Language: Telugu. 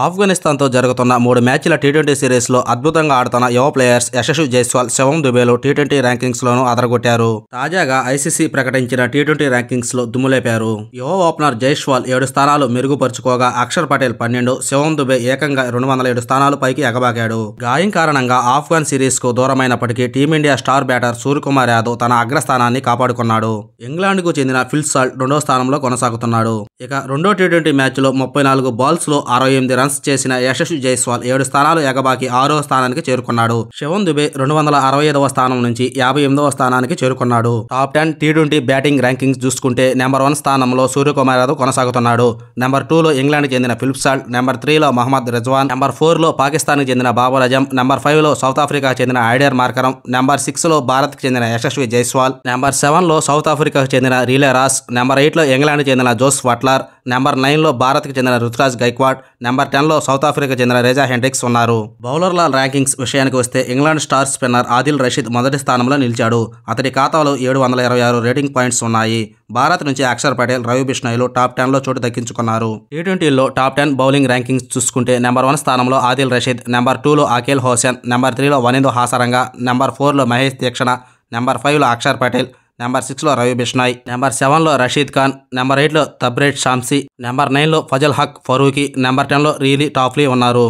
ఆఫ్ఘనిస్తాన్తో జరుగుతున్న 3 మ్యాచ్ల టీ20 సిరీస్లో అద్భుతంగా ఆడుతున్న యువ ప్లేయర్స్ యశస్వి జైస్వాల్, శివం దుబేలు టీ20 ర్యాంకింగ్స్లోనూ అదరగొట్టారు. తాజాగా ఐసీసీ ప్రకటించిన టీ20 ర్యాంకింగ్స్లో దుమ్ములేపారు. యువ ఓపెనర్ జైస్వాల్ 7 స్థానాలు మెరుగుపరుచుకోగా అక్షర్ పటేల్ 12, శివం దుబే ఏకంగా 207 స్థానాలు పైకి ఎగబాకాడు. గాయం కారణంగా ఆఫ్ఘన్ సిరీస్కు దూరమైనప్పటికీ team India star batter Suryakumar Yadav తన అగ్రస్థానాన్ని కాపాడుకున్నాడు. ఇంగ్లాండ్కు చెందిన ఫిల్ సాల్ట్ 2వ స్థానంలో కొనసాగుతున్నాడు. ఇక రెండో టీ20 మ్యాచ్లో 34 బాల్స్లో 68 రన్స్ చేసిన యశస్వి జైస్వాల్ 7 స్థానాలు ఎగబాకి 6వ స్థానానికి చేరుకున్నాడు. శివం దుబే 265వ స్థానం నుంచి 58వ స్థానానికి చేరుకున్నాడు. టాప్ 10 టీ20 బ్యాటింగ్ ర్యాంకింగ్స్ చూసుకుంటే నెంబర్ 1 స్థానంలో సూర్యకుమార్ యాదవ్ కొనసాగుతున్నాడు. నెంబర్ 2లో ఇంగ్లాండ్కి చెందిన ఫిల్ సాల్ట్, నెంబర్ 3లో మహమ్మద్ రిజ్వాన్, నెంబర్ 4లో పాకిస్తాన్కి చెందిన బాబర్ అజమ్, నెంబర్ 5లో సౌత్ ఆఫ్రికాకు చెందిన ఐడర్ మార్కరం, నెంబర్ 6లో భారత్కి చెందిన యశస్వి జైస్వాల్, నెంబర్ 7లో సౌత్ ఆఫ్రికాకు చెందిన రీలే రాస్, నెంబర్ 8లో ఇంగ్లాండ్కి చెందిన జోస్ బట్లర్, నెంబర్ 9లో భారత్కి చెందిన రుతురాజ్ గైక్వాడ్, నెంబర్ 10లో సౌత్ ఆఫ్రికాకు చెందిన రేజా హెండ్రిక్స్ ఉన్నారు. బౌలర్ల ర్యాంకింగ్స్ విషయానికి వస్తే England star spinner Adil Rashid మొదటి స్థానంలో నిలిచాడు. అతడి ఖాతాలో 726 రేటింగ్ పాయింట్స్ ఉన్నాయి. భారత్ నుంచి అక్షర్ పటేల్, రవి బిష్ణోయ్లు టాప్ 10లో చోటు దక్కించుకున్నారు. టీ20లో టాప్ 10 బౌలింగ్ ర్యాంకింగ్స్ చూసుకుంటే నెంబర్ 1 స్థానంలో ఆదిల్ రషీద్, నెంబర్ 2లో అఖిల్ హోసెన్, నెంబర్ 3లో వనిందు హాసరంగా, నెంబర్ 4లో మహేష్ దీక్షణ, నెంబర్ 5లో అక్షర్ పటేల్, నెంబర్ 6లో రవి బిష్నాయ్, నెంబర్ 7లో రషీద్ ఖాన్, నెంబర్ 8లో తబ్రేజ్ షామ్సీ, నెంబర్ 9లో ఫజల్ హక్ ఫరూకీ, నెంబర్ 10లో రీలీ టాఫ్లీ ఉన్నారు.